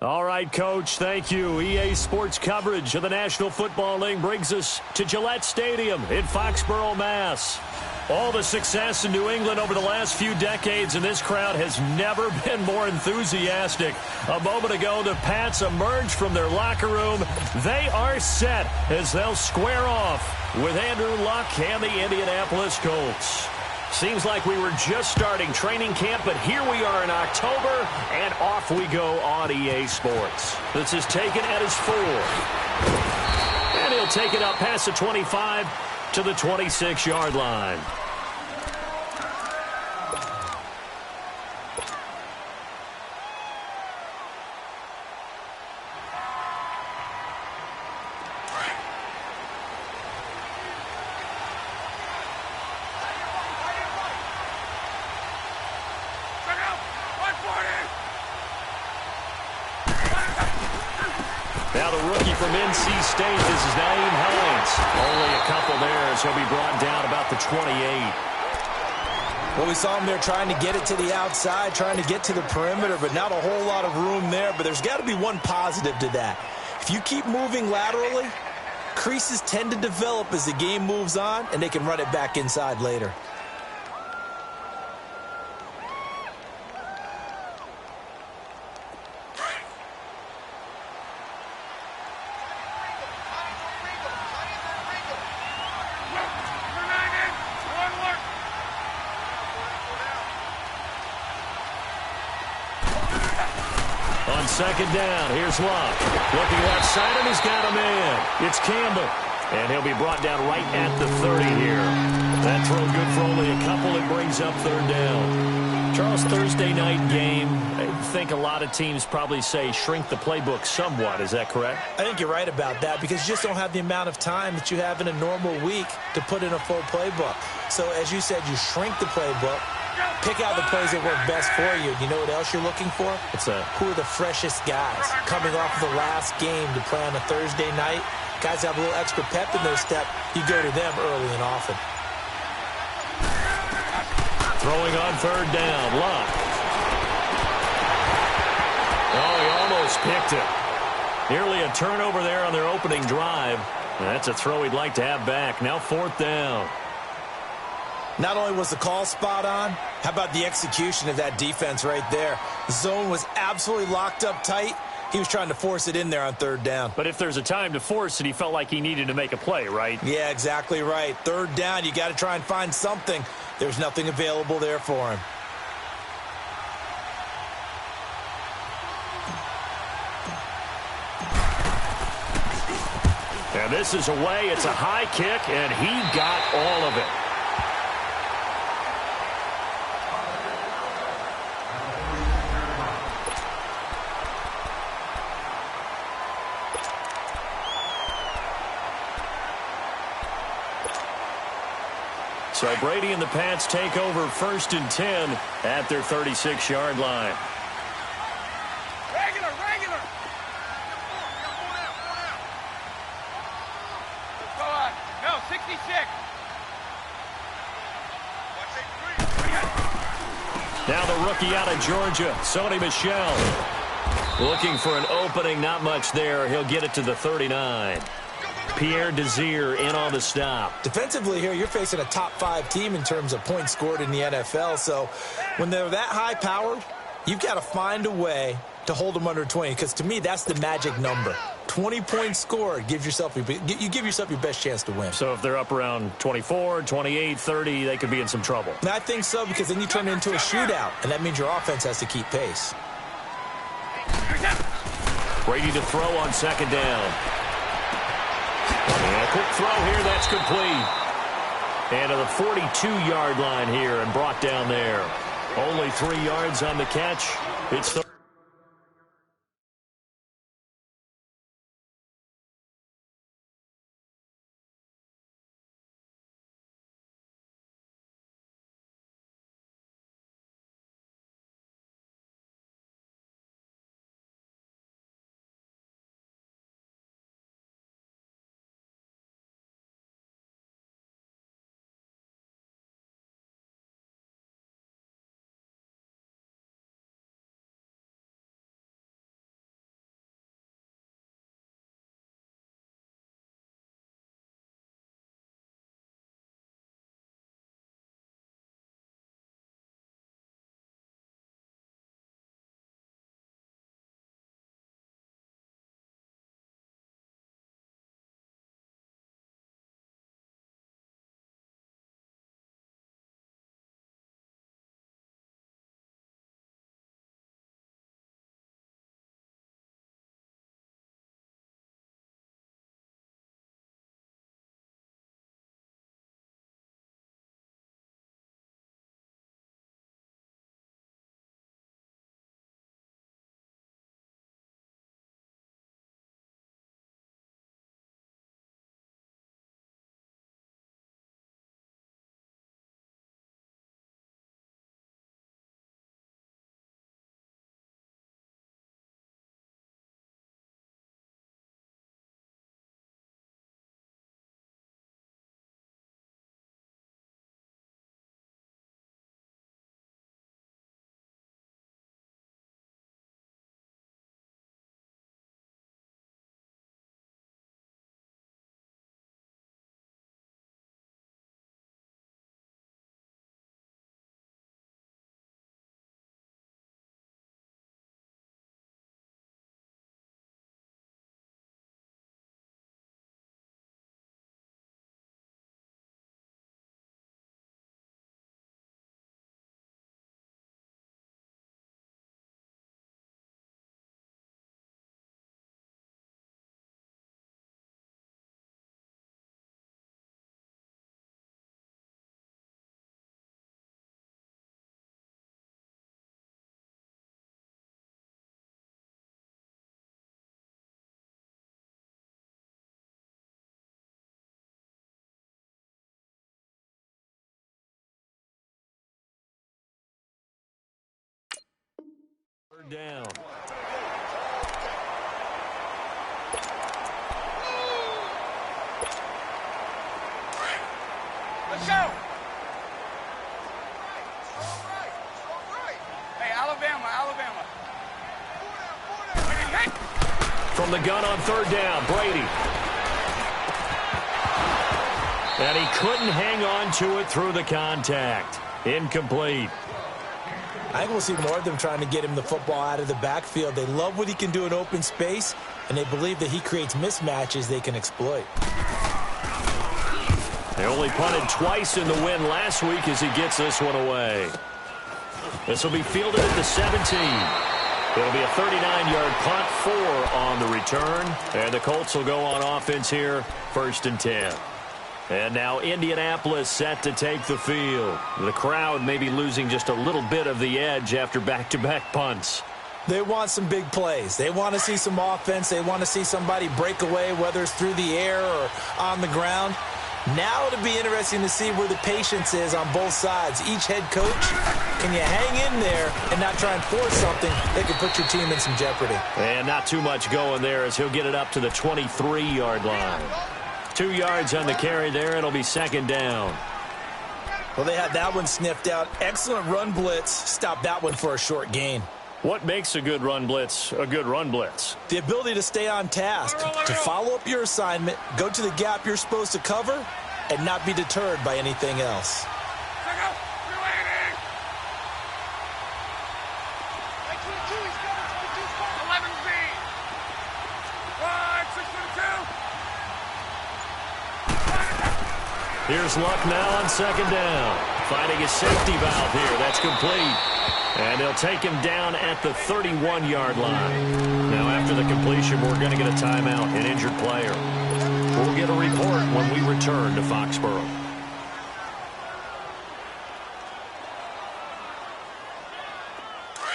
All right, Coach, thank you. EA Sports coverage of the National Football League brings us to Gillette Stadium in Foxborough, Mass. All the success in New England over the last few decades, and this crowd has never been more enthusiastic. A moment ago, the Pats emerged from their locker room. They are set as they'll square off with Andrew Luck and the Indianapolis Colts. Seems like we were just starting training camp, but here we are in October, and off we go on EA Sports. This is taken at his 4. And he'll take it up past the 25 to the 26-yard line. Now the rookie from NC State, this is Naeem Hines. Only a couple there as he'll be brought down about the 28. Well, we saw him there trying to get it to the outside, trying to get to the perimeter, but not a whole lot of room there. But there's got to be one positive to that. If you keep moving laterally, creases tend to develop as the game moves on, and they can run it back inside later. On second down, here's Luck. Looking left side, and he's got a man. It's Campbell. And he'll be brought down right at the 30 here. That throw good for only a couple. It brings up third down. Charles, Thursday night game, I think a lot of teams probably say shrink the playbook somewhat. Is that correct? I think you're right about that because you just don't have the amount of time that you have in a normal week to put in a full playbook. So as you said, you shrink the playbook. Pick out the plays that work best for you. You know what else you're looking for? What's that? Who are the freshest guys coming off of the last game to play on a Thursday night? Guys have a little extra pep in their step. You go to them early and often. Throwing on third down, Luck. Oh, he almost picked it. Nearly a turnover there on their opening drive. That's a throw he'd like to have back. Now fourth down. Not only was the call spot on, how about the execution of that defense right there? The zone was absolutely locked up tight. He was trying to force it in there on third down. But if there's a time to force it, he felt like he needed to make a play, right? Yeah, exactly right. Third down, you got to try and find something. There's nothing available there for him. And this is away. It's a high kick, and he got all of it. So Brady and the Pats take over 1st and 10 at their 36-yard line. Regular. Go on. No, 66. Now the rookie out of Georgia, Sony Michel. Looking for an opening, not much there. He'll get it to the 39. Pierre Desir in on the stop. Defensively here, you're facing a top 5 team in terms of points scored in the NFL. So when they're that high powered, you've got to find a way to hold them under 20. Because to me, that's the magic number. 20 points scored, you give yourself your best chance to win. So if they're up around 24, 28, 30, they could be in some trouble. And I think so, because then you turn it into a shootout, and that means your offense has to keep pace. Brady to throw on second down. And a quick throw here, that's complete. And to the 42-yard line here and brought down there. Only 3 yards on the catch. It's the Third down. Let's go. Hey, Alabama. From the gun on third down, Brady. And he couldn't hang on to it through the contact. Incomplete. I think we'll see more of them trying to get him the football out of the backfield. They love what he can do in open space, and they believe that he creates mismatches they can exploit. They only punted twice in the win last week as he gets this one away. This will be fielded at the 17. It'll be a 39-yard punt, 4 on the return. And the Colts will go on offense here, 1st and 10. And now Indianapolis set to take the field. The crowd may be losing just a little bit of the edge after back-to-back punts. They want some big plays. They want to see some offense. They want to see somebody break away, whether it's through the air or on the ground. Now it'll be interesting to see where the patience is on both sides. Each head coach, can you hang in there and not try and force something that could put your team in some jeopardy? And not too much going there as he'll get it up to the 23-yard line. 2 yards on the carry there. It'll be 2nd down. Well, they had that one sniffed out. Excellent run blitz. Stop that one for a short gain. What makes a good run blitz a good run blitz? The ability to stay on task, to follow up your assignment, go to the gap you're supposed to cover, and not be deterred by anything else. Here's Luck now on 2nd down. Finding his safety valve here. That's complete. And they'll take him down at the 31-yard line. Now, after the completion, we're going to get a timeout, an injured player. We'll get a report when we return to Foxborough.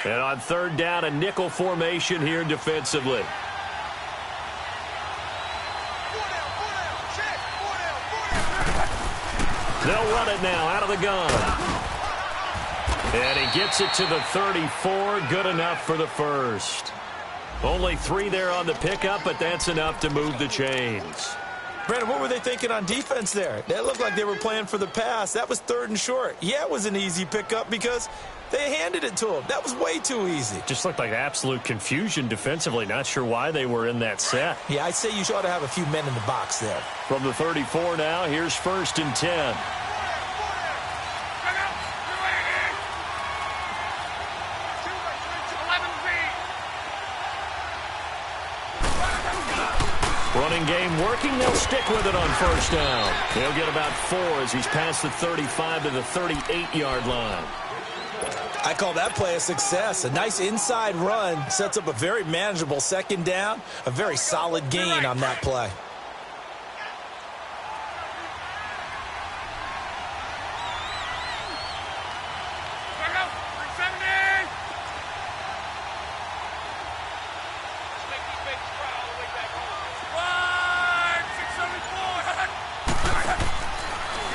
And on 3rd down, a nickel formation here defensively. They'll run it now out of the gun. And he gets it to the 34. Good enough for the first. Only 3 there on the pickup, but that's enough to move the chains. Brandon, what were they thinking on defense there? That looked like they were playing for the pass. That was 3rd and short. Yeah, it was an easy pickup because they handed it to him. That was way too easy. Just looked like absolute confusion defensively. Not sure why they were in that set. Yeah, I'd say you ought to have a few men in the box there. From the 34 now, here's 1st and 10. Running game working. They'll stick with it on 1st down. He'll get about 4 as he's past the 35 to the 38-yard line. I call that play a success. A nice inside run sets up a very manageable 2nd down. A very solid gain on that play.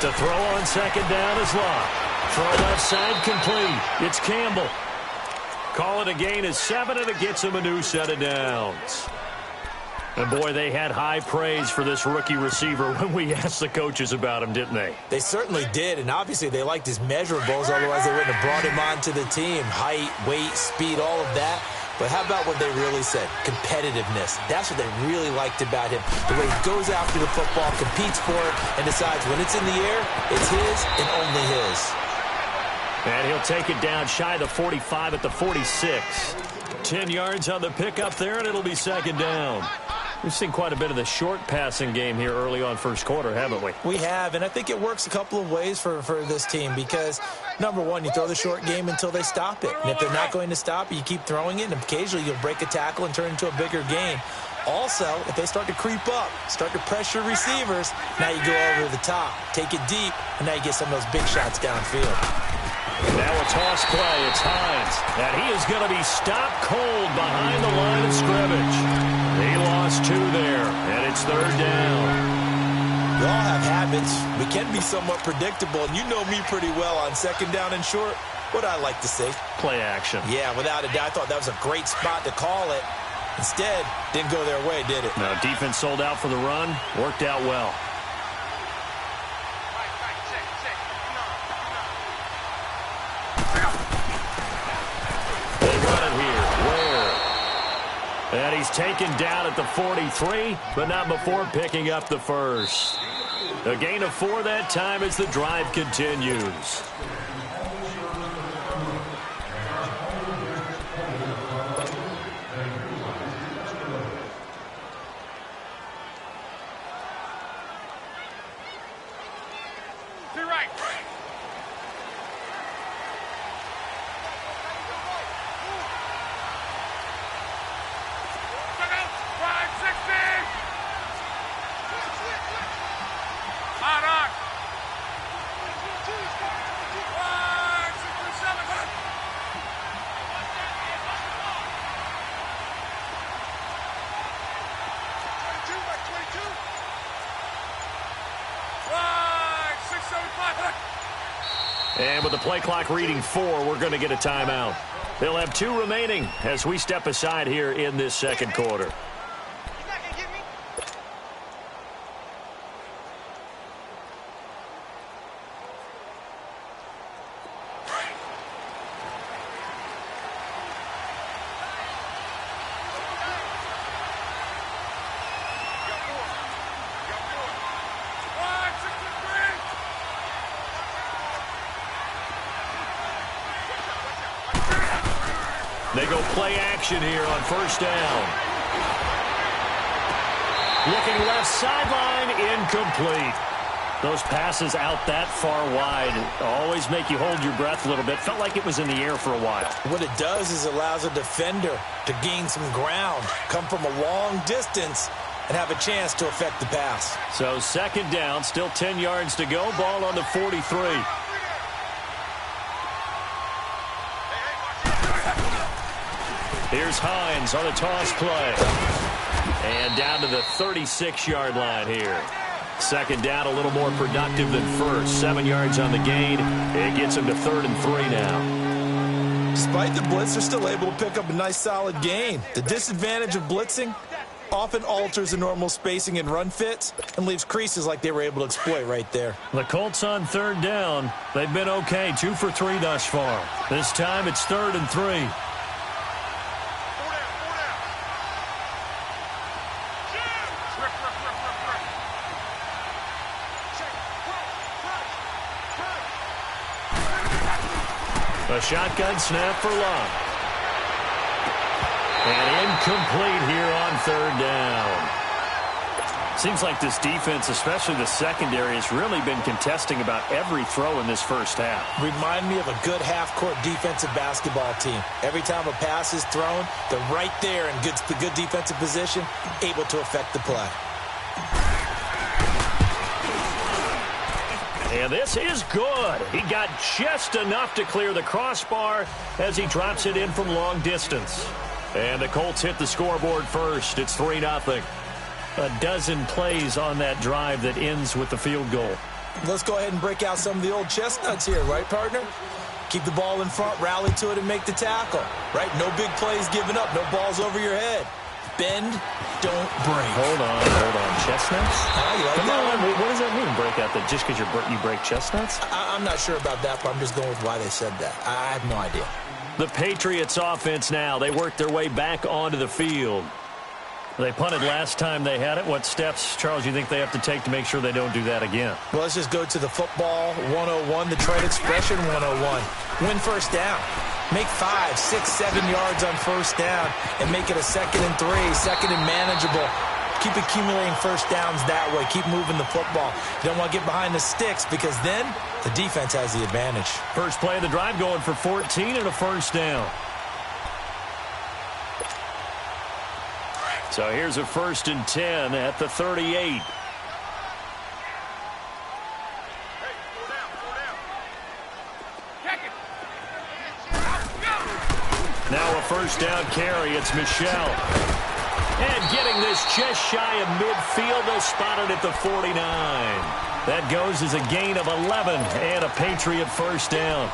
To throw on 2nd down is Locke. Throw left side complete. It's Campbell. Call it a gain of 7, and it gets him a new set of downs. And, boy, they had high praise for this rookie receiver when we asked the coaches about him, didn't they? They certainly did, and obviously they liked his measurables. Otherwise, they wouldn't have brought him onto the team. Height, weight, speed, all of that. But how about what they really said? Competitiveness. That's what they really liked about him. The way he goes after the football, competes for it, and decides when it's in the air, it's his and only his. And he'll take it down shy of the 45 at the 46. 10 yards on the pickup there, and it'll be 2nd down. We've seen quite a bit of the short passing game here early on 1st quarter, haven't we? We have, and I think it works a couple of ways for this team because, number one, you throw the short game until they stop it. And if they're not going to stop it, you keep throwing it, and occasionally you'll break a tackle and turn it into a bigger gain. Also, if they start to creep up, start to pressure receivers, now you go over the top, take it deep, and now you get some of those big shots downfield. Now a toss play. It's Hines. And he is going to be stopped cold behind the line of scrimmage. He lost 2 there, and it's 3rd down. We all have habits. We can be somewhat predictable, and you know me pretty well on 2nd down and short. what I like to see. Play action. Yeah, without a doubt. I thought that was a great spot to call it. Instead, didn't go their way, did it? No, defense sold out for the run. Worked out well. They run it here. Where? And he's taken down at the 43, but not before picking up the first. A gain of 4 that time as the drive continues. And with the play clock reading 4, we're going to get a timeout. They'll have 2 remaining as we step aside here in this second quarter. They go play action here on first down. Looking left sideline, incomplete. Those passes out that far wide always make you hold your breath a little bit. Felt like it was in the air for a while. What it does is allows a defender to gain some ground, come from a long distance, and have a chance to affect the pass. So second down, still 10 yards to go. Ball on the 43. Here's Hines on a toss play. And down to the 36-yard line here. Second down, a little more productive than first. 7 yards on the gain. It gets him to 3rd and 3 now. Despite the blitz, they're still able to pick up a nice, solid gain. The disadvantage of blitzing often alters the normal spacing and run fits and leaves creases like they were able to exploit right there. The Colts on 3rd down. They've been okay, 2 for 3 thus far. This time it's 3rd and 3. A shotgun snap for Locke. And incomplete here on 3rd down. Seems like this defense, especially the secondary, has really been contesting about every throw in this first half. Remind me of a good half-court defensive basketball team. Every time a pass is thrown, they're right there in good defensive position, able to affect the play. And this is good. He got just enough to clear the crossbar as he drops it in from long distance. And the Colts hit the scoreboard first. It's 3-0. A dozen plays on that drive that ends with the field goal. Let's go ahead and break out some of the old chestnuts here, right, partner? Keep the ball in front, rally to it, and make the tackle, right? No big plays given up, no balls over your head. Bend, don't break. Hold on. Chestnuts? You like Come that on, one? what does that mean, break out that just because you break chestnuts? I'm not sure about that, but I'm just going with why they said that. I have no idea. The Patriots offense now. They worked their way back onto the field. They punted last time they had it. What steps, Charles, you think they have to take to make sure they don't do that again? Well, let's just go to the football 101, the trade expression 101. Win first down. Make 5, 6, 7 yards on first down and make it a 2nd and 3, 2nd and manageable. Keep accumulating first downs that way. Keep moving the football. You don't want to get behind the sticks because then the defense has the advantage. First play of the drive going for 14 and a first down. So here's a 1st and 10 at the 38. Now a first down carry. It's Michelle. And getting this just shy of midfield. They'll spot it at the 49. That goes as a gain of 11 and a Patriot first down.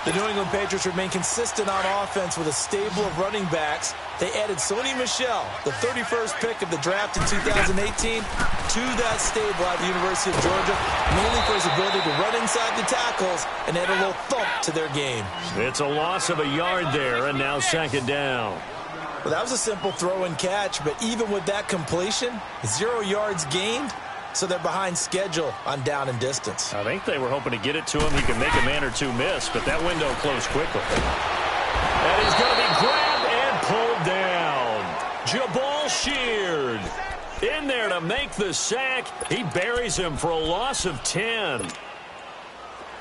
The New England Patriots remain consistent on offense with a stable of running backs. They added Sony Michel, the 31st pick of the draft in 2018, to that stable at the University of Georgia, mainly for his ability to run inside the tackles and add a little thump to their game. It's a loss of a yard there, and now second down. Well, that was a simple throw and catch, but even with that completion, 0 yards gained, so they're behind schedule on down and distance. I think they were hoping to get it to him. He could make a man or two miss, but that window closed quickly. And he's going to be grabbed and pulled down. Jabal Sheard in there to make the sack. He buries him for a loss of 10.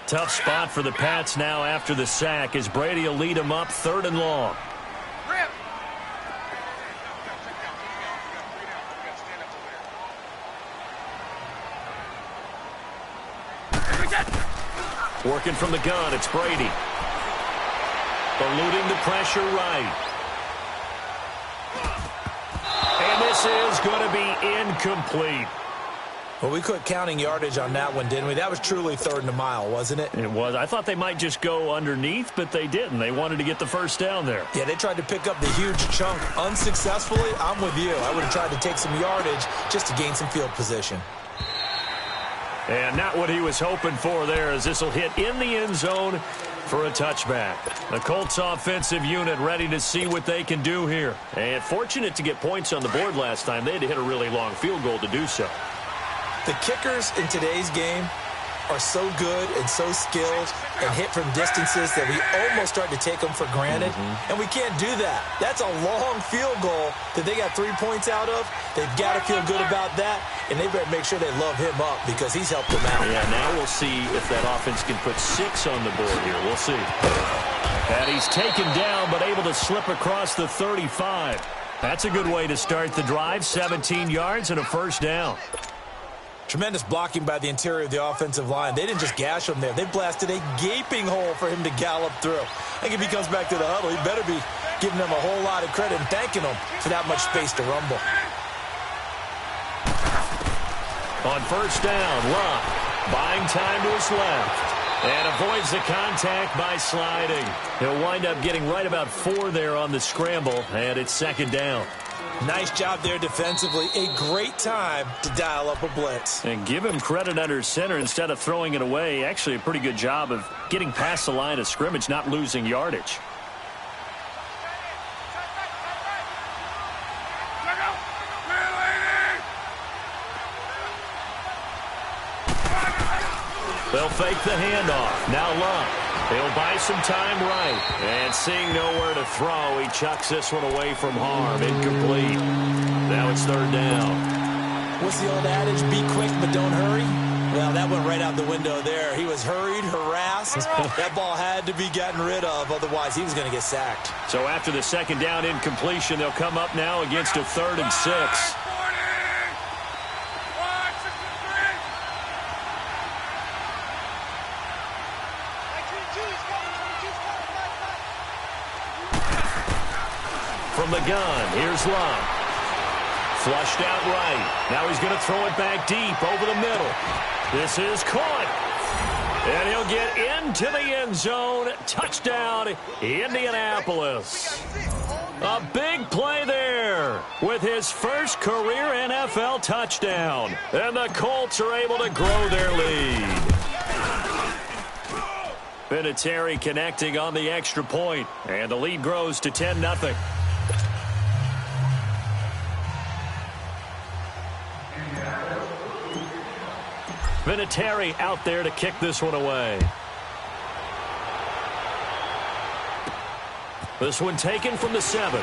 Tough spot for the Pats now after the sack as Brady will lead him up 3rd and long. Working from the gun, it's Brady. Eluding the pressure right. And this is going to be incomplete. Well, we quit counting yardage on that one, didn't we? That was truly 3rd and a mile, wasn't it? It was. I thought they might just go underneath, but they didn't. They wanted to get the first down there. Yeah, they tried to pick up the huge chunk unsuccessfully. I'm with you. I would have tried to take some yardage just to gain some field position. And not what he was hoping for there, as this will hit in the end zone for a touchback. The Colts offensive unit ready to see what they can do here. And fortunate to get points on the board last time. They had to hit a really long field goal to do so. The kickers in today's game are so good and so skilled and hit from distances that we almost start to take them for granted. And we can't do that. That's a long field goal that they got 3 points out of. They've got to feel good about that, and they better make sure they love him up because he's helped them out. Yeah, now we'll see if that offense can put 6 on the board here. We'll see. And he's taken down but able to slip across the 35. That's a good way to start the drive. 17 yards and a first down. Tremendous blocking by the interior of the offensive line. They didn't just gash him there. They blasted a gaping hole for him to gallop through. I think if he comes back to the huddle, he better be giving them a whole lot of credit and thanking them for that much space to rumble. On first down, Love buying time to his left and avoids the contact by sliding. He'll wind up getting right about 4 there on the scramble, and it's second down. Nice job there defensively. A great time to dial up a blitz. And give him credit under center instead of throwing it away. Actually, a pretty good job of getting past the line of scrimmage, not losing yardage. They'll fake the handoff. Now Love. He'll buy some time right. And seeing nowhere to throw, he chucks this one away from harm. Incomplete. Now it's 3rd down. What's the old adage? Be quick, but don't hurry? Well, that went right out the window there. He was hurried, harassed. That ball had to be gotten rid of. Otherwise, he was going to get sacked. So after the second down incompletion, they'll come up now against a 3rd and 6. From the gun, here's Love. Flushed out right. Now he's going to throw it back deep over the middle. This is caught. And he'll get into the end zone. Touchdown, Indianapolis. A big play there with his first career NFL touchdown. And the Colts are able to grow their lead. Vinatieri connecting on the extra point. And the lead grows to 10-0. Vinatieri out there to kick this one away. This one taken from the 7.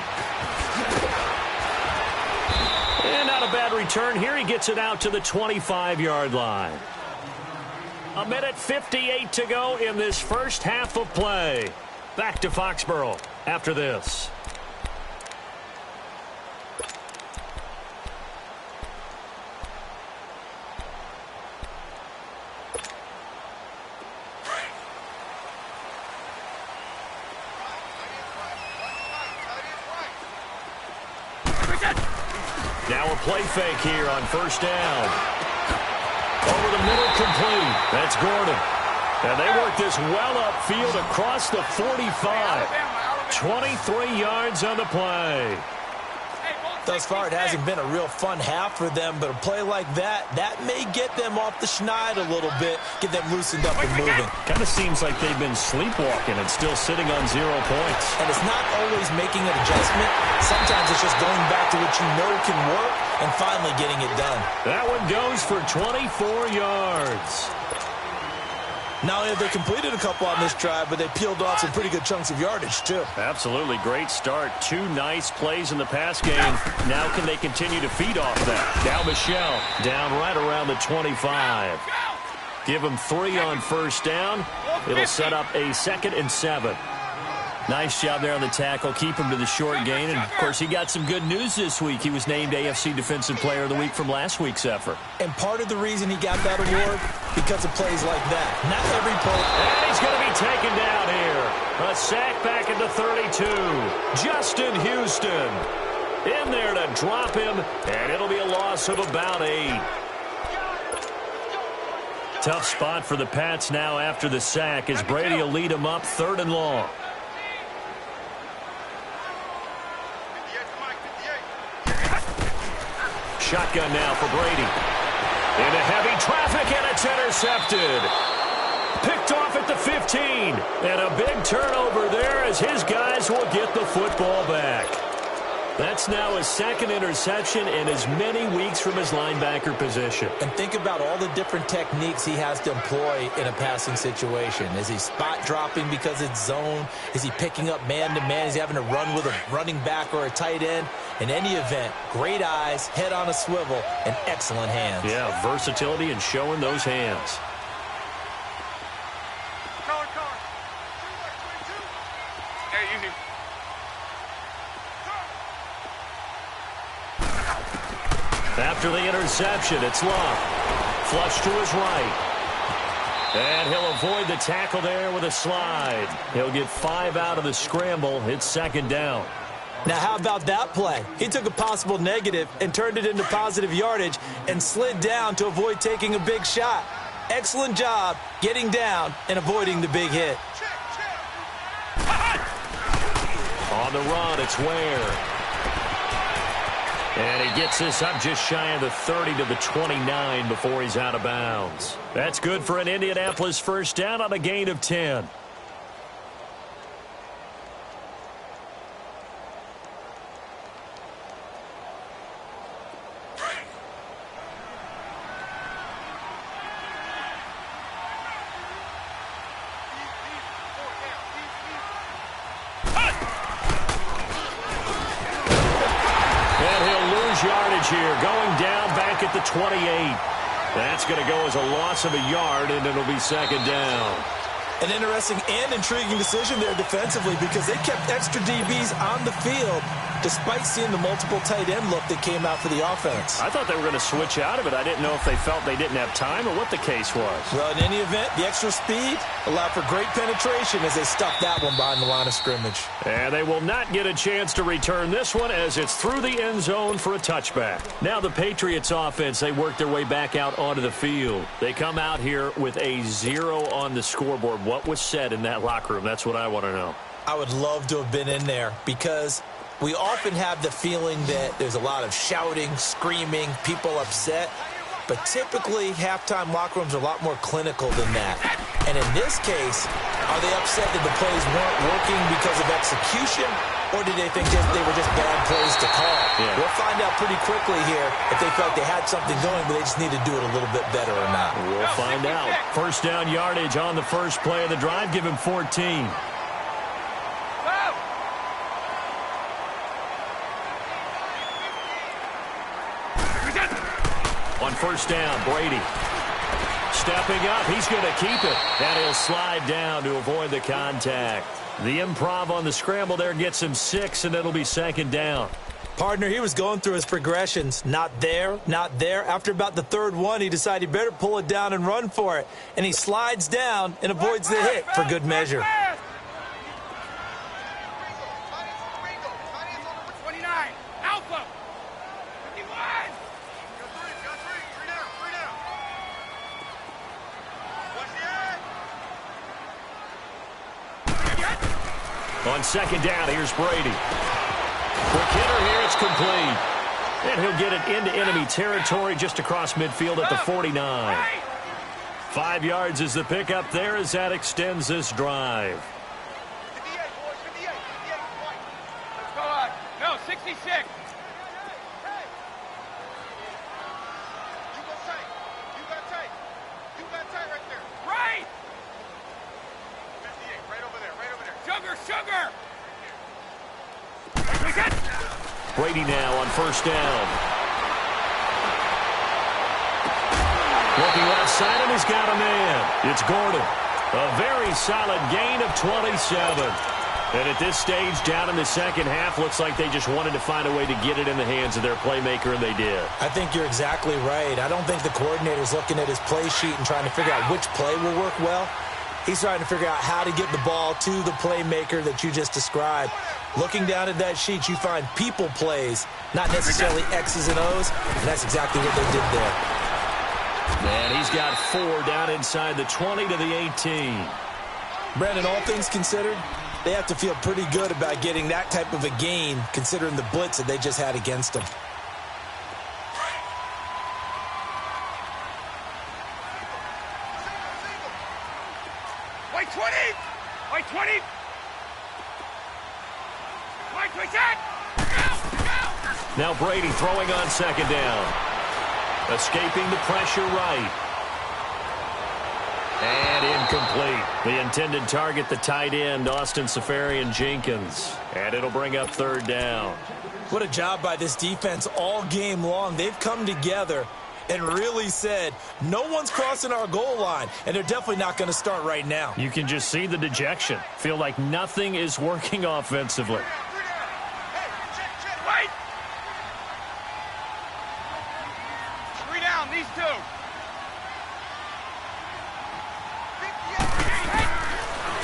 And not a bad return here. He gets it out to the 25-yard line. 1:58 to go in this first half of play. Back to Foxborough after this. Now a play fake here on first down. Over the middle, complete. That's Gordon. And they work this well upfield across the 45. 23 yards on the play. Thus far, it hasn't been a real fun half for them, but a play like that may get them off the schneid a little bit, get them loosened up and moving. Kind of seems like they've been sleepwalking and still sitting on 0 points. And it's not always making an adjustment. Sometimes it's just going back to what you know can work and finally getting it done. That one goes for 24 yards. Not only have they completed a couple on this drive, but they peeled off some pretty good chunks of yardage, too. Absolutely great start. 2 nice plays in the pass game. Now can they continue to feed off that? Now Michelle down right around the 25. Give them 3 on first down. It'll set up a 2nd and 7. Nice job there on the tackle. Keep him to the short gain. And, of course, he got some good news this week. He was named AFC Defensive Player of the Week from last week's effort. And part of the reason he got that award, because of plays like that. Not every play. And he's going to be taken down here. A sack back at the 32. Justin Houston in there to drop him, and it'll be a loss of about 8. Tough spot for the Pats now after the sack as Brady will lead them up 3rd and long. Shotgun now for Brady. Into heavy traffic, and it's intercepted. Picked off at the 15. And a big turnover there as his guys will get the football back. That's now his 2nd interception in as many weeks from his linebacker position. And think about all the different techniques he has to employ in a passing situation. Is he spot dropping because it's zone? Is he picking up man-to-man? Is he having to run with a running back or a tight end? In any event, great eyes, head on a swivel, and excellent hands. Yeah, versatility and showing those hands. After the interception, it's Love. Flush to his right. And he'll avoid the tackle there with a slide. He'll get 5 out of the scramble. It's 2nd down. Now, how about that play? He took a possible negative and turned it into positive yardage and slid down to avoid taking a big shot. Excellent job getting down and avoiding the big hit. On the run, it's Ware. And he gets this up just shy of the 30 to the 29 before he's out of bounds. That's good for an Indianapolis first down on a gain of 10. Yardage here, going down back at the 28. That's going to go as a loss of a yard, and it'll be 2nd down. An interesting and intriguing decision there defensively because they kept extra DBs on the field despite seeing the multiple tight end look that came out for the offense. I thought they were going to switch out of it. I didn't know if they felt they didn't have time or what the case was. Well, in any event, the extra speed allowed for great penetration as they stuck that one behind the line of scrimmage. And they will not get a chance to return this one as it's through the end zone for a touchback. Now the Patriots offense, they work their way back out onto the field. They come out here with a 0 on the scoreboard. What was said in that locker room? That's what I want to know. I would love to have been in there because we often have the feeling that there's a lot of shouting, screaming, people upset. But typically, halftime locker rooms are a lot more clinical than that. And in this case, are they upset that the plays weren't working because of execution? Or did they think they were just bad plays to call? Yeah. We'll find out pretty quickly here if they felt they had something going, but they just need to do it a little bit better or not. We'll find out. First down yardage on the first play of the drive. Give him 14. On first down, Brady. Stepping up, he's going to keep it. And he'll slide down to avoid the contact. The improv on the scramble there gets him 6, and it'll be 2nd down. Partner, he was going through his progressions. Not there, not there. After about the 3rd one, he decided he better pull it down and run for it. And he slides down and avoids the hit for good measure. On second down, here's Brady. Quick hitter here, it's complete. And he'll get it into enemy territory just across midfield at the 49. 5 yards is the pickup there as that extends this drive. Let's go on. No, 66. Sugar! Brady now on first down. Looking left side, and he's got a man. It's Gordon. A very solid gain of 27. And at this stage, down in the second half, looks like they just wanted to find a way to get it in the hands of their playmaker, and they did. I think you're exactly right. I don't think the coordinator's looking at his play sheet and trying to figure out which play will work well. He's trying to figure out how to get the ball to the playmaker that you just described. Looking down at that sheet, you find people plays, not necessarily X's and O's, and that's exactly what they did there. And he's got 4 down inside the 20 to the 18. Brandon, all things considered, they have to feel pretty good about getting that type of a gain, considering the blitz that they just had against them. White 20! White 20! White 20! Now Brady throwing on second down. Escaping the pressure right. And incomplete. The intended target, the tight end, Austin Seferian-Jenkins. And it'll bring up third down. What a job by this defense all game long. They've come together and really said, no one's crossing our goal line, and they're definitely not going to start right now. You can just see the dejection. Feel like nothing is working offensively. Wait! 3 down, these 2.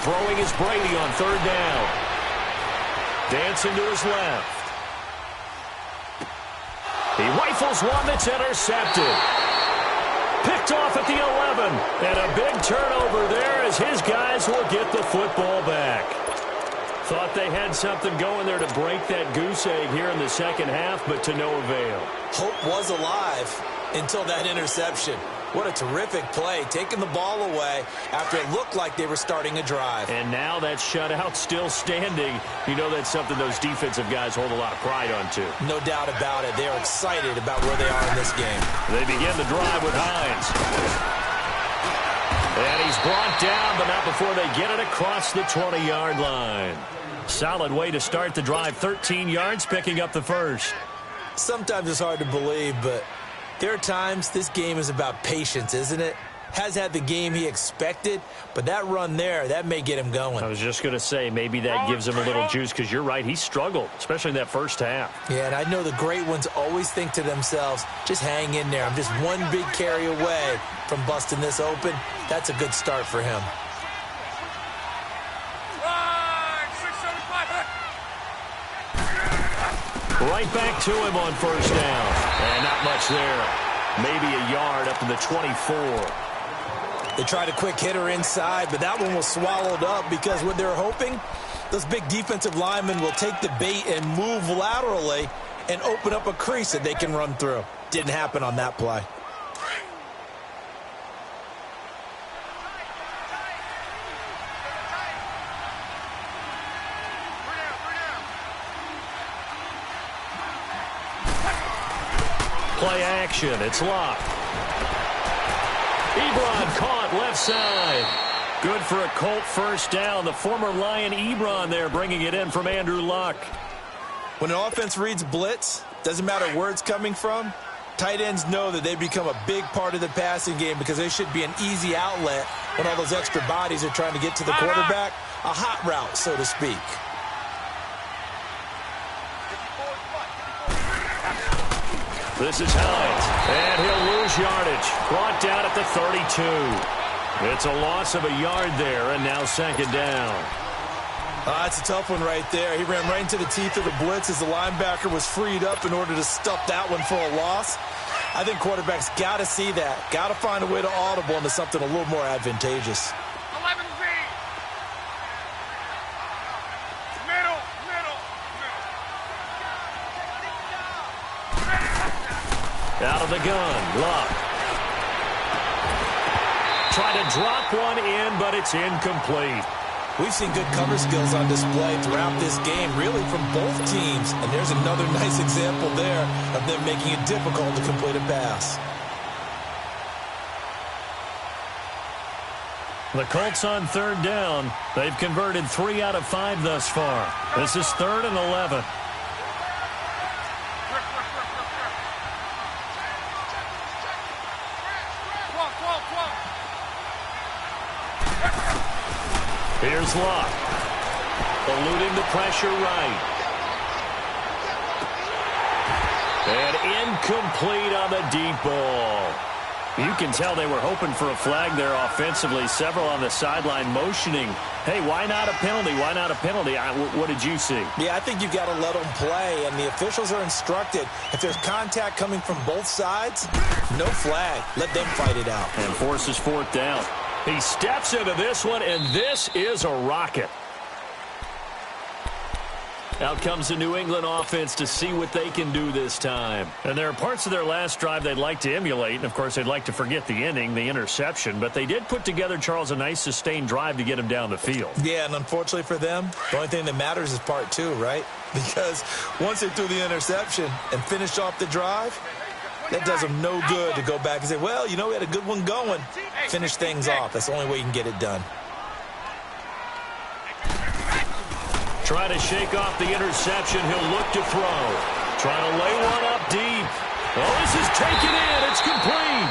Throwing is Brady on third down. Dancing to his left. He rifles one that's intercepted. Picked off at the 11. And a big turnover there as his guys will get the football back. Thought they had something going there to break that goose egg here in the second half, but to no avail. Hope was alive until that interception. What a terrific play, taking the ball away after it looked like they were starting a drive. And now that shutout still standing. You know that's something those defensive guys hold a lot of pride on, too. No doubt about it. They are excited about where they are in this game. They begin the drive with Hines. And he's brought down, but not before they get it across the 20-yard line. Solid way to start the drive. 13 yards, picking up the first. Sometimes it's hard to believe, but there are times this game is about patience, isn't it? Has had the game he expected, but that run there, that may get him going. I was just going to say, maybe that gives him a little juice, because you're right, he struggled, especially in that first half. Yeah, and I know the great ones always think to themselves, just hang in there. I'm just one big carry away from busting this open. That's a good start for him. Right back to him on first down. And not much there. Maybe a yard up to the 24. They tried a quick hitter inside, but that one was swallowed up because what they're hoping, those big defensive linemen will take the bait and move laterally and open up a crease that they can run through. Didn't happen on that play. Play action. It's locked. Ebron caught left side. Good for a Colt first down. The former Lion Ebron there bringing it in from Andrew Luck. When an offense reads blitz, doesn't matter where it's coming from, tight ends know that they become a big part of the passing game because they should be an easy outlet when all those extra bodies are trying to get to the quarterback. A hot route, so to speak. This is Hines, and he'll lose yardage. Brought down at the 32. It's a loss of a yard there, and now second down. That's a tough one right there. He ran right into the teeth of the blitz as the linebacker was freed up in order to stuff that one for a loss. I think quarterbacks got to see that. Got to find a way to audible into something a little more advantageous. 11Z. Out of the gun, Luck. Try to drop one in, but it's incomplete. We've seen good cover skills on display throughout this game, really from both teams. And there's another nice example there of them making it difficult to complete a pass. The Colts on third down. They've converted 3 out of 5 thus far. This is 3rd and 11. Here's Luck. Eluding the pressure right. And incomplete on the deep ball. You can tell they were hoping for a flag there offensively. Several on the sideline motioning, hey, why not a penalty? Why not a penalty? What did you see? Yeah, I think you've got to let them play, and the officials are instructed. If there's contact coming from both sides, no flag. Let them fight it out. And forces 4th down. He steps into this one, and this is a rocket. Out comes the New England offense to see what they can do this time. And there are parts of their last drive they'd like to emulate. And, of course, they'd like to forget the inning, the interception. But they did put together, Charles, a nice sustained drive to get him down the field. Yeah, and unfortunately for them, the only thing that matters is part 2, right? Because once they threw the interception and finished off the drive, that does them no good to go back and say, well, you know, we had a good one going. Finish things off. That's the only way you can get it done. Try to shake off the interception. He'll look to throw. Trying to lay one up deep. Oh, this is taken in. It's complete.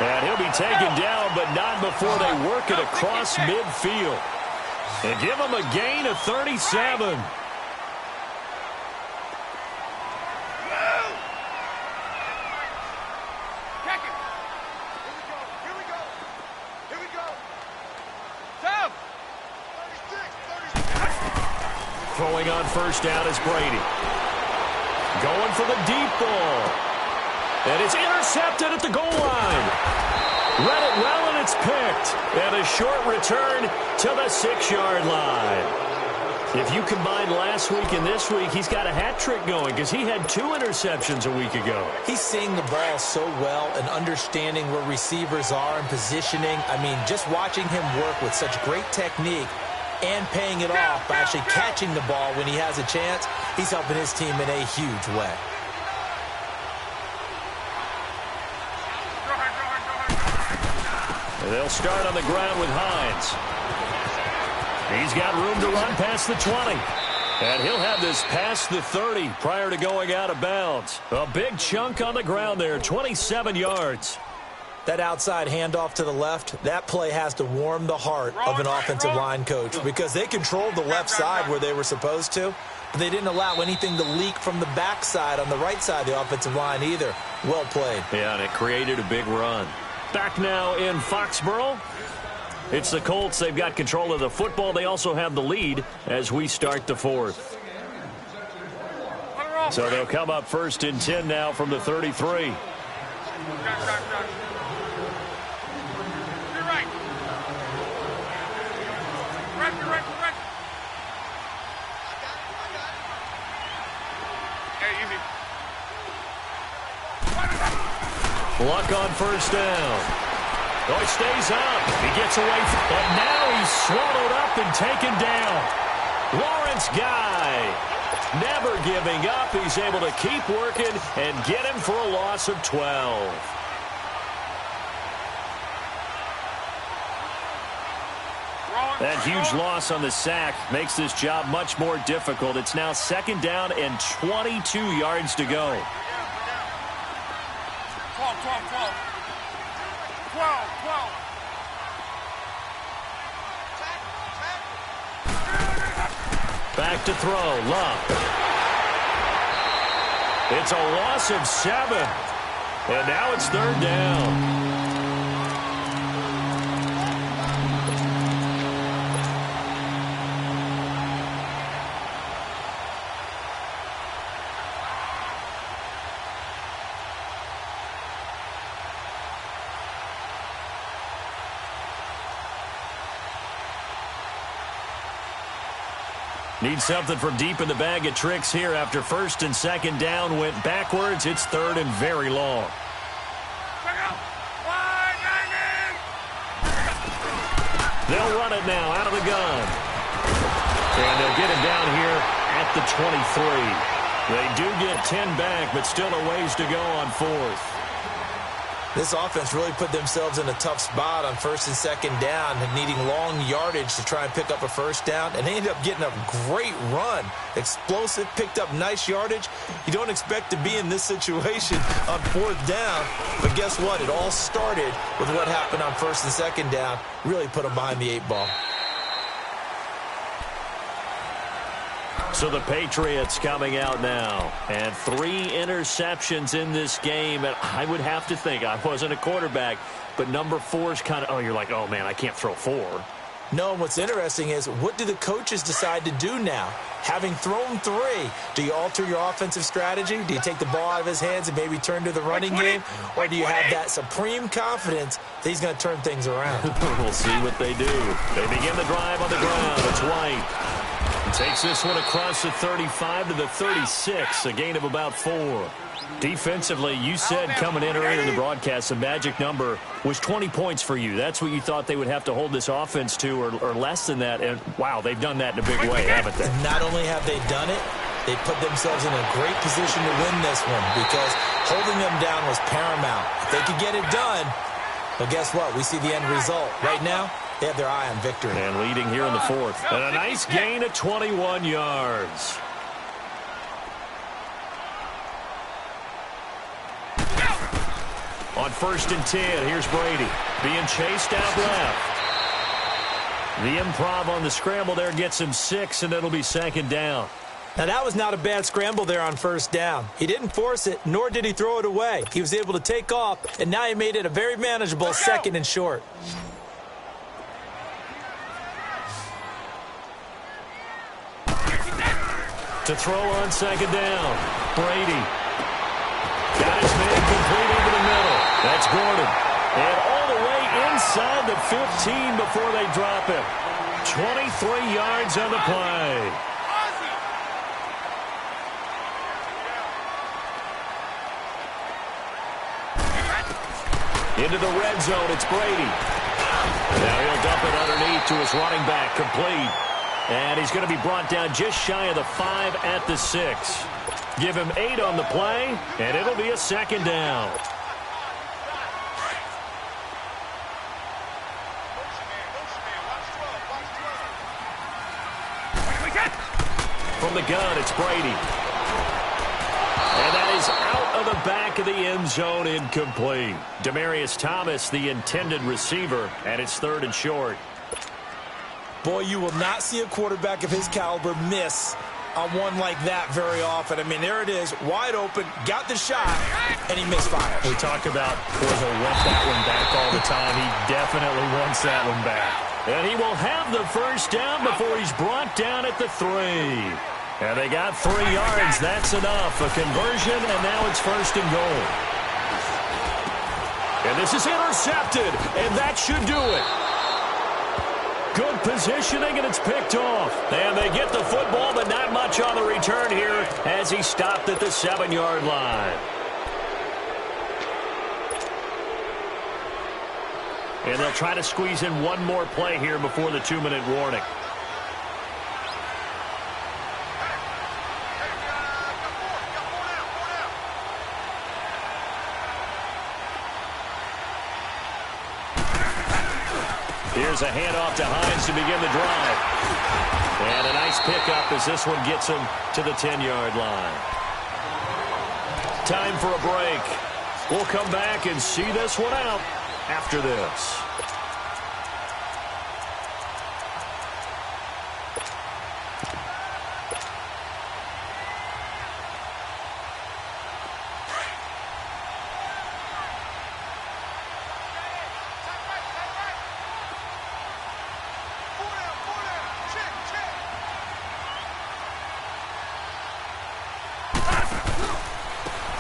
And he'll be taken down, but not before they work it across midfield. And give him a gain of 37. Throwing on first down is Brady. Going for the deep ball. And it's intercepted at the goal line. Read it well, and it's picked. And a short return to the 6-yard line. If you combine last week and this week, he's got a hat trick going because he had 2 interceptions a week ago. He's seeing the ball so well and understanding where receivers are and positioning. I mean, just watching him work with such great technique and paying it off by actually catching the ball when he has a chance, he's helping his team in a huge way. They'll start on the ground with Hines. He's got room to run past the 20. And he'll have this past the 30 prior to going out of bounds. A big chunk on the ground there, 27 yards. That outside handoff to the left, that play has to warm the heart of an offensive line coach because they controlled the left side where they were supposed to, but they didn't allow anything to leak from the backside on the right side of the offensive line either. Well played. Yeah, and it created a big run. Back now in Foxborough. It's the Colts. They've got control of the football. They also have the lead as we start the 4th. So they'll come up 1st and 10 now from the 33. Luck on first down. Oh, he stays up. He gets away, but now he's swallowed up and taken down. Lawrence Guy, never giving up. He's able to keep working and get him for a loss of 12. That huge loss on the sack makes this job much more difficult. It's now 2nd down and 22 yards to go. 12. Back to throw, Luck. It's a loss of 7. And now it's 3rd down. Need something from deep in the bag of tricks here after 1st and 2nd down went backwards. It's 3rd and very long. They'll run it now out of the gun. And they'll get him down here at the 23. They do get 10 back, but still a ways to go on fourth. This offense really put themselves in a tough spot on first and second down, needing long yardage to try and pick up a first down, and they ended up getting a great run. Explosive, picked up nice yardage. You don't expect to be in this situation on fourth down, but guess what? It all started with what happened on first and second down. Really put them behind the 8 ball. So the Patriots coming out now, and 3 interceptions in this game. And I would have to think, I wasn't a quarterback, but number 4 is kind of, you're like, oh, man, I can't throw 4. No, and what's interesting is, what do the coaches decide to do now? Having thrown 3, do you alter your offensive strategy? Do you take the ball out of his hands and maybe turn to the running game? Or do you have that supreme confidence that he's going to turn things around? We'll see what they do. They begin the drive on the ground. It's White. Takes this one across the 35 to the 36, a gain of about 4. Defensively, you said coming in earlier in the broadcast, the magic number was 20 points for you. That's what you thought they would have to hold this offense to, or less than that. And, wow, they've done that in a big way, haven't they? Not only have they done it, they put themselves in a great position to win this one because holding them down was paramount. If they could get it done, well, guess what? We see the end result. Right now, they have their eye on victory. And leading here in the fourth. And a nice gain of 21 yards. On first and 10, here's Brady. Being chased out left. The improv on the scramble there gets him 6, and it'll be second down. Now, that was not a bad scramble there on first down. He didn't force it, nor did he throw it away. He was able to take off, and now he made it a very manageable second and short. To throw on second down, Brady. Got his man complete over the middle. That's Gordon. And all the way inside the 15 before they drop him. 23 yards on the play. Into the red zone, it's Brady. Now he'll dump it underneath to his running back, complete. And he's going to be brought down just shy of the 5 at the 6. Give him 8 on the play, and it'll be a second down. From the gun, it's Brady. And that is out of the back of the end zone, incomplete. Demaryius Thomas, the intended receiver, and it's third and short. Boy, you will not see a quarterback of his caliber miss on one like that very often. I mean, there it is, wide open, got the shot, and he misfires. We talk about he'll want that one back all the time. He definitely wants that one back. And he will have the first down before he's brought down at the 3. And they got 3 yards. That's enough. A conversion, and now it's first and goal. And this is intercepted, and that should do it. Good positioning, and it's picked off. And they get the football, but not much on the return here as he stopped at the 7-yard line. And they'll try to squeeze in one more play here before the 2-minute warning. Here's a handoff to Hines to begin the drive. And a nice pickup as this one gets him to the 10-yard line. Time for a break. We'll come back and see this one out after this.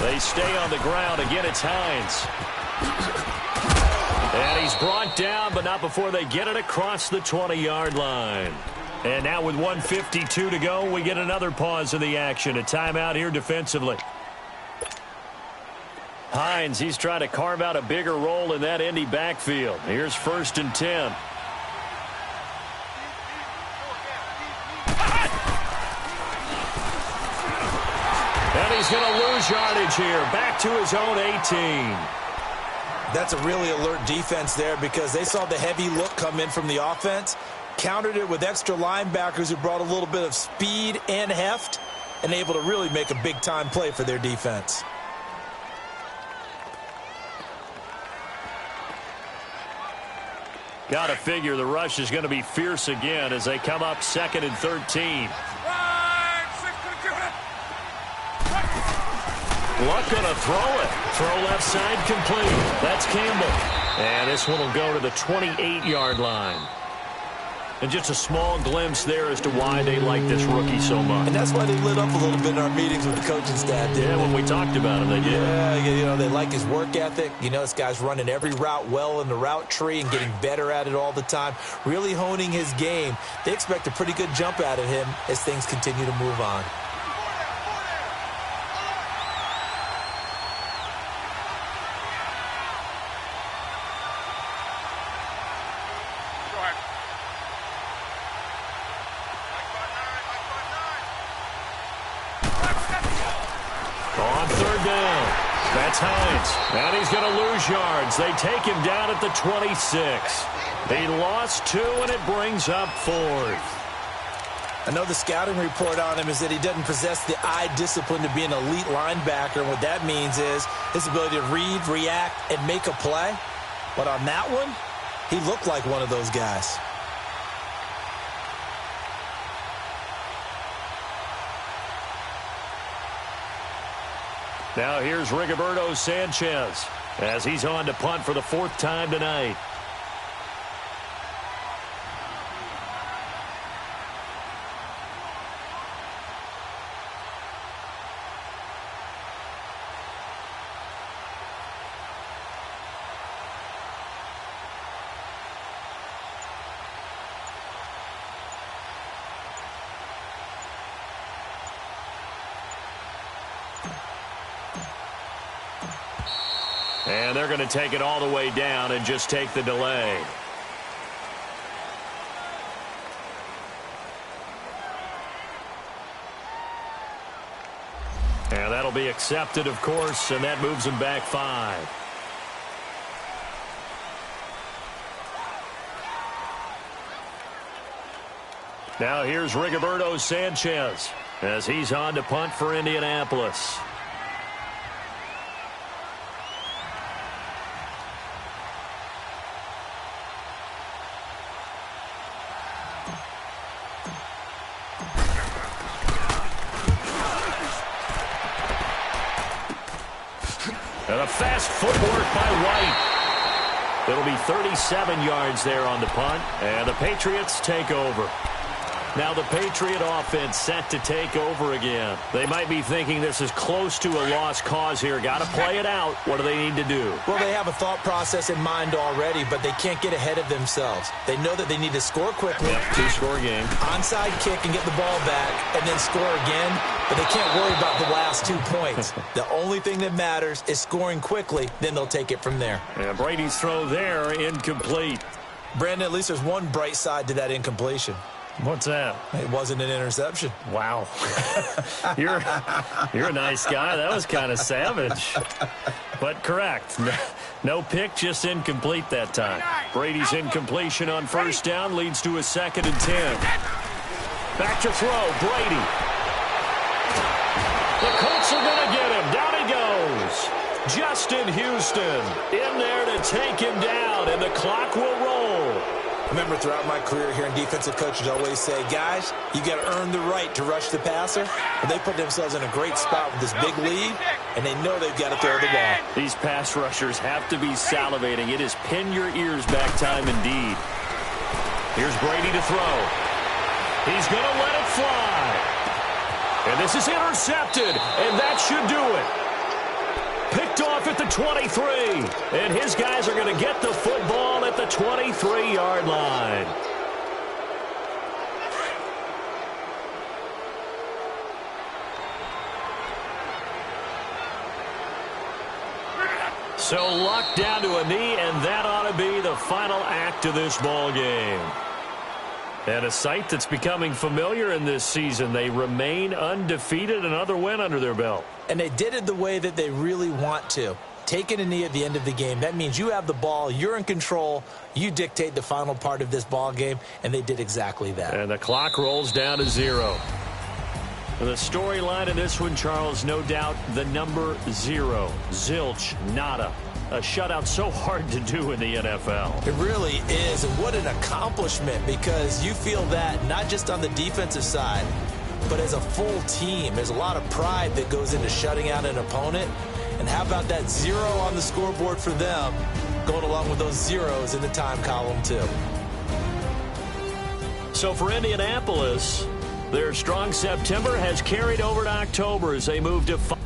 They stay on the ground. Again, it's Hines. And he's brought down, but not before they get it across the 20-yard line. And now with 1:52 to go, we get another pause in the action. A timeout here defensively. Hines, he's trying to carve out a bigger role in that Indy backfield. Here's first and 10. And he's going to lose yardage here. Back to his own 18. That's a really alert defense there because they saw the heavy look come in from the offense, countered it with extra linebackers who brought a little bit of speed and heft, and able to really make a big-time play for their defense. Got to figure the rush is going to be fierce again as they come up 2nd and 13. Luck going to throw it. Throw left side complete. That's Campbell. And this one will go to the 28-yard line. And just a small glimpse there as to why they like this rookie so much. And that's why they lit up a little bit in our meetings with the coaching staff, didn't they? When we talked about him, they did. Yeah, you know, they like his work ethic. You know, this guy's running every route well in the route tree and getting better at it all the time, really honing his game. They expect a pretty good jump out of him as things continue to move on. And he's going to lose yards. They take him down at the 26. He lost 2, and it brings up 4th. I know the scouting report on him is that he doesn't possess the eye discipline to be an elite linebacker. And what that means is his ability to read, react, and make a play. But on that one, he looked like one of those guys. Now here's Rigoberto Sanchez as he's on to punt for the 4th time tonight. And they're going to take it all the way down and just take the delay. And that'll be accepted, of course, and that moves them back 5. Now here's Rigoberto Sanchez as he's on to punt for Indianapolis. And a fast footwork by White. It'll be 37 yards there on the punt, and the Patriots take over. Now the Patriot offense set to take over again. They might be thinking this is close to a lost cause here. Got to play it out. What do they need to do? Well, they have a thought process in mind already, but they can't get ahead of themselves. They know that they need to score quickly. Yep, 2-score game. Onside kick and get the ball back, and then score again. But they can't worry about the last 2 points. The only thing that matters is scoring quickly. Then they'll take it from there. And Brady's throw there, incomplete. Brandon, at least there's one bright side to that incompletion. What's that? It wasn't an interception. Wow. You're a nice guy. That was kind of savage. But correct. No pick, just incomplete that time. Brady's incompletion on 1st down leads to a 2nd and 10. Back to throw. Brady. The Colts are going to get him. Down he goes. Justin Houston in there to take him down, and the clock will roll. I remember throughout my career hearing defensive coaches always say, guys, you got to earn the right to rush the passer. And they put themselves in a great spot with this big lead, and they know they've got to throw the ball. These pass rushers have to be salivating. It is pin your ears back time indeed. Here's Brady to throw. He's going to let it fly. And this is intercepted, and that should do it. Picked off at the 23, and his guys are going to get the football at the 23-yard line. So Luck down to a knee, and that ought to be the final act of this ball game. And a sight that's becoming familiar in this season. They remain undefeated, another win under their belt. And they did it the way that they really want to. Taking a knee at the end of the game. That means you have the ball, you're in control, you dictate the final part of this ball game, and they did exactly that. And the clock rolls down to 0. And the storyline in this one, Charles, no doubt the number 0. Zilch, nada. A shutout so hard to do in the NFL. It really is, and what an accomplishment, because you feel that not just on the defensive side, but as a full team. There's a lot of pride that goes into shutting out an opponent. And how about that 0 on the scoreboard for them, going along with those zeros in the time column, too. So for Indianapolis, their strong September has carried over to October as they move to 5.